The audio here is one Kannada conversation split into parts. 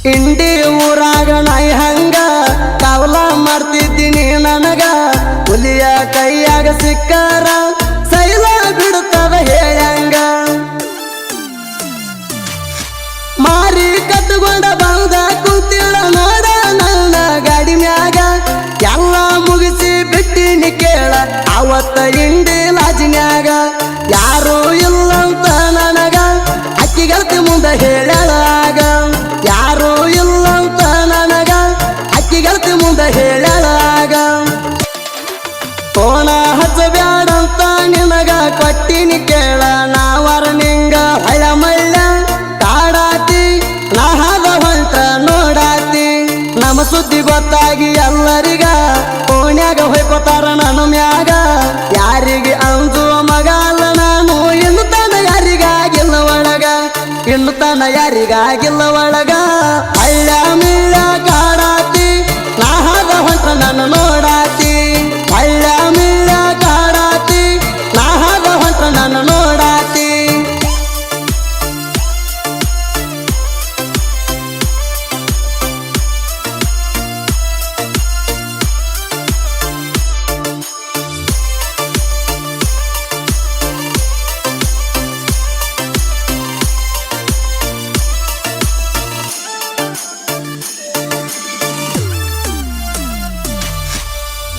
ಇಂಡಿ ಊರಾಗ ನಾಯಿ ಹಂಗ ಕಾವಲ ಮಾಡ್ತಿದ್ದೀನಿ ನನಗ ಹುಲಿಯ ಕೈಯಾಗ ಸಿಕ್ಕಾರ ಸೈಲ ಬಿಡುತ್ತದ ಹೇಳಂಗ ಮಾರಿ ಕಟ್ಟುಕೊಂಡ ಬಂದ ಕುಂತಿಳ ನೋಡ ನನ್ನ ಗಾಡಿ ಮ್ಯಾಗ ಎಲ್ಲ ಮುಗಿಸಿ ಬಿಟ್ಟಿನಿ ಕೇಳ ಅವತ್ತ ಇಂಡಿ ಲಾಜಿನ್ಯಾಗ ಯಾರು ಇಲ್ಲಂತ ನನಗ ಅಕ್ಕಿಗಲ್ತಿ ಮುಂದೆ ಹೇಳಲಾಗ ಯಾರು ಇಲ್ಲಂತ ನನಗ ಅಕ್ಕಿಗಲ್ತಿ ಮುಂದೆ ಹೇಳಲಾಗ ಫೋನ ಹಚ್ಚಬ್ಯಾಡಂತ ನಿನಗ ಕೊಟ್ಟಿನಿ ಕೇಳ ನಾವರ ನಿಂಗ ಹಳ ಮಳ್ಳ ಕಾಡಾತಿ ನಾಹದ ಹೊಂಟ ನೋಡಾತಿ ನಮ್ಮ ಸುದ್ದಿ ಗೊತ್ತಾಗಿ ಎಲ್ಲರಿಗ ಫೋನ್ಯಾಗ ಹೊಯ್ಕೋತಾರ ನನ್ನ ಮ್ಯಾಗ ಯಾರಿಗೆ ಅಂಜುವ ಮಗ ಅಲ್ಲ ನಾನು ಇನ್ನು ತನ ಯಾರಿಗಾಗಿಲ್ಲ ಒಳಗ ಇನ್ನು ತನ ಯಾರಿಗಾಗಿಲ್ಲ ಒಳಗ ಹಳ್ಳ ಮಿಳ್ಳ ಕಾಡಾತಿ ನಾಹದ ಹೊಂಟ ನನ್ನ ನೋಡಾತಿ ಹಳ್ಳ ಮಿಳ್ಳ ಕಾಡಾತಿ ನಾಹದ ಹೊಂಟ ನನ್ನ ನೋಡಾತಿ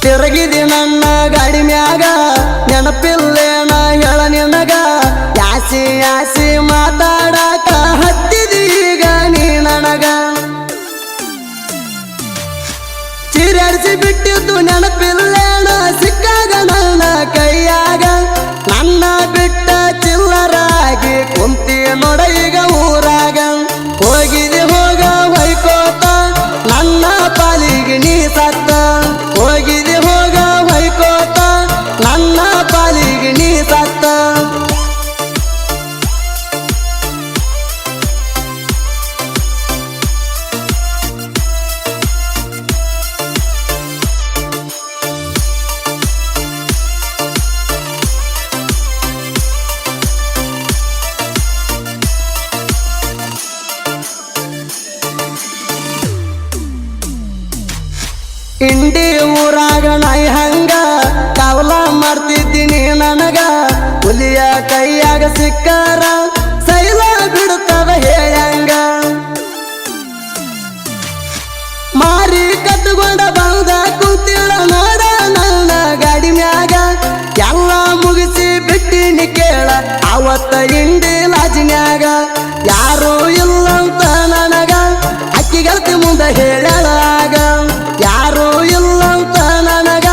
ತಿರುಗಿದಿ ನನ್ನ ಗಾಡಿ ಮ್ಯಾಗ ನೆನಪಿಲ್ಲೇನ ಹೇಳ ನಿನಗ ಯಾಸಿ ಯಾಸಿ ಮಾತಾಡಕ ಹತ್ತಿದೀಗ ನೀ ನನಗ ಚಿರಾಡಿಸಿ ಬಿಟ್ಟಿದ್ದು ನೆನಪಿಲ್ಲೇನ ಸಿಕ್ಕಾಗ ನನ್ನ ಕೈಯಾಗ ನನ್ನ ಬಿಟ್ಟ ಚಿಲ್ಲರಾಗಿ ಕುಂತಿ ನೋಡ ಈಗ ಊರಾಗ ಹೋಗಿದಿ ಹೋಗ ಹೊಯ್ಕೋತ ನನ್ನ ಪಾಲಿಗೆ ನೀ ಸತ್ತ ಹೋಗಿದಿ ಹೋಗ ಹೊಯ್ಕೋತ ನನ್ನ ಪಾಲಿಗೆ ನೀ ಸತ್ತ ಇಂಡಿ ಊರಾಗ ನಾಯಿ ಹಂಗ ಕಾವಲ ಮಾಡ್ತಿದ್ದೀನಿ ನನಗ ಹುಲಿಯ ಕೈಯಾಗ ಸಿಕ್ಕಾರ ಸೈಲ ಬಿಡುತ್ತದ ಹೇಳಂಗ ಮಾರಿ ಕಟ್ಟುಕೊಂಡ ಬಂದ ಕುಂತಿಳ ನೋಡ ನನ್ನ ಗಾಡಿ ಮ್ಯಾಗ ಎಲ್ಲ ಮುಗಿಸಿ ಬಿಟ್ಟಿನಿ ಕೇಳ ಅವತ್ತ ಇಂಡಿ ಲಾಜಿನ್ಯಾಗ ಯಾರು ಇಲ್ಲಂತ ನನಗ ಅಕ್ಕಿಗಲ್ತಿ ಮುಂದೆ ಹೇಳಲಾಗ ಯಾರು ಇಲ್ಲಂತ ನನಗ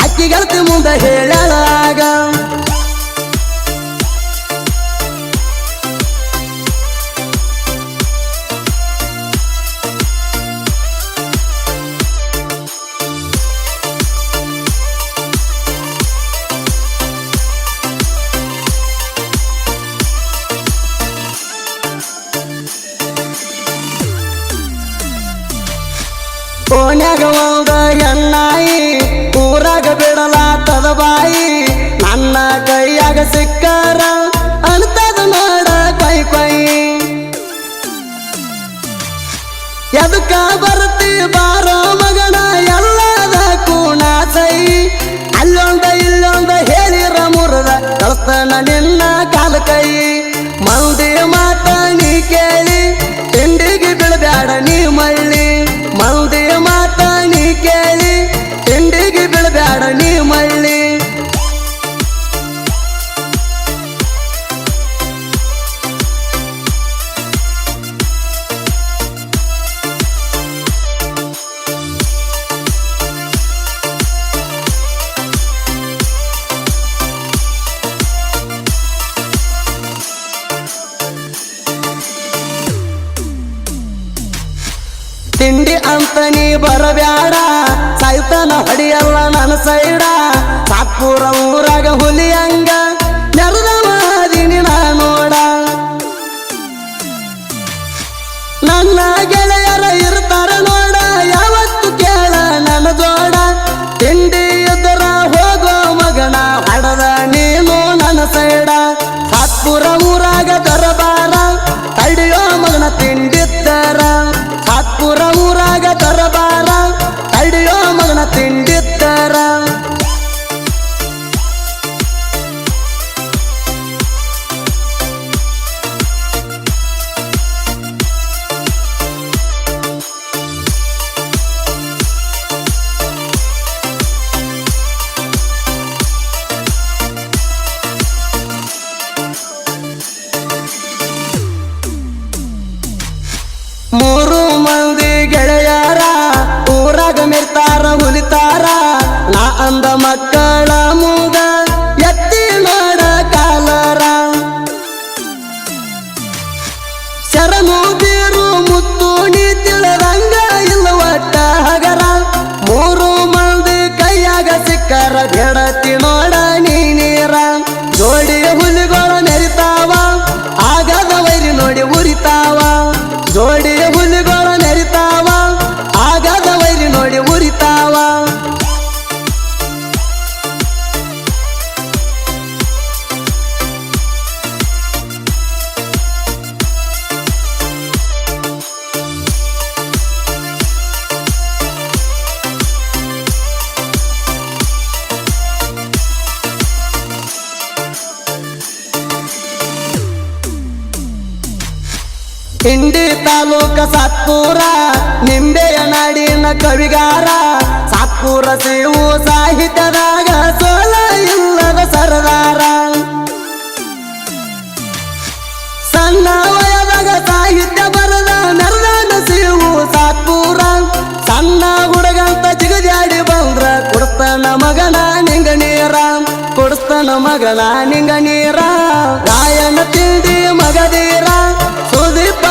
ಅಕ್ಕಿಗಲ್ತಿ ಮುಂದೆ ಹೇಳಲಾಗ ಓನ್ಯಾಗ ಒಂದ ಹೆಣ್ಣಾಯಿ ಊರಾಗ ಬಿಡಲಾತದ ಬಾಯಿ ನನ್ನ ಕೈಯಾಗ ಸಿಕ್ಕಾರ ಅಂತದ ನೋಡ ಕೈ ಕೈ ಎದಕ್ಕ ಬರ್ತಿ ಬಾರೋ ಮಗನ ಎಲ್ಲದಕ್ಕೂ ನಾಸೈ ಅಲ್ಲೊಂದ ಇಲ್ಲೊಂದ ಹೇಳಿರ ಮುರದ ಕಳ್ತನ ನಿನ್ನ ಕಾಲ ಕೈ ಮಂದಿ ಮಾತ ನೀ ಕೇಳಿ ತಿಂಡಿಗೆ ಬೀಳಬ್ಯಾಡ ನೀ ಮಳ್ಳಿ ಮಂದಿ ಮಾತ ನೀ ಕೇಳಿ ತಿಂಡಿಗೆ ಬೀಳಬ್ಯಾಡ ನೀ ಮಳ್ಳಿ ತಿಂಡಿ ಅಂತ ನೀ ಬರಬ್ಯಾಡ ಸಾಯ್ತನ ಹೊಡಿಯಲ್ಲ ನನ್ನ ಸೈಡ ಸಾತ್ಪುರ ಊರಾಗ ಹುಲಿಯಂಗ ನೆರದವಾದಿನಿ ನಾ ನೋಡ ನನ್ನ ಗೆಳೆಯರ ಇರ್ತಾರ ನೋಡ ಯಾವತ್ತು ಕೇಳ ನನ್ನ ಜೋಡ ತಿಂಡಿ ಎದ್ದರ ಹೋಗೋ ಮಗನ ಹಡದ ನೀನು ನನ್ನ ಸೈಡ ಸಾತ್ಪುರ ಊರಾಗ ದರಬಾರ ತಡಿಯೋ ಮಗನ ತಿಂಡಿದ್ದರ ದರಬಾರ ತಡಿಯೋ ಮಗನ ತಿಂಡಿದ್ದರ ಮೂರು ಮಂದಿ ಗೆಳೆಯರ ಊರಾಗ ಮಿರ್ತಾರ ಹುಲಿತಾರ ನಾ ಅಂದ ಮಕ್ಕಳ ಮೂಗ ಎತ್ತಿ ನೋಡ ಕಾಲರ ಶರಣು ಬೀರು ಮುತ್ತು ನೀ ತಿಳಿದಂಗ ಇಲ್ಲ ಒಟ್ಟ ಹಗರ ಮೂರು ಮಂದಿ ಕೈಯಾಗ ಸಿಕ್ಕರ ಗೆಡತಿ ನೋಡ ನೀರ ಜೋಡಿ ಹುಲಿಗಳ ಮೆರಿತಾವ ಆಗದ ವೈರಿ ನೋಡಿ ಉರಿತಾವ ಜೋಡಿ ಹುಲಿಗಳ ನೆರಿತಾವ ಆಗದ ವೈರಿ ನೋಡಿ ಉರಿತಾವ ಇಂಡಿ ತಾಲೂಕ ಸಾತ್ಪುರ ನಿಂಬೆಯ ನಾಡಿನ ಕವಿಗಾರ ಸಾತ್ಪುರ ಶಿವು ಸಾಹಿತ್ಯದಾಗ ಸೋಲ ಇಲ್ಲದ ಸರದಾರ ಸಣ್ಣ ವಯದಾಗ ಸಾಹಿತ್ಯ ಬರದ ನೆರದಾನ ಶಿವು ಸಾತ್ಪುರ ಸಣ್ಣ ಹುಡುಗಂತ ಜಿಗದ್ಯಾಡಿ ಬಂದ್ರ ಕೊಡಿಸ್ತಾನ ಮಗನ ನಿಂಗ ನೀರ ಕೊಡಿಸ್ತಾನ ಮಗನ ನಿಂಗ ನೀರ ರಾಯನ ತಿಂಡಿ ಮಗದೀರ ಸುದೀಪ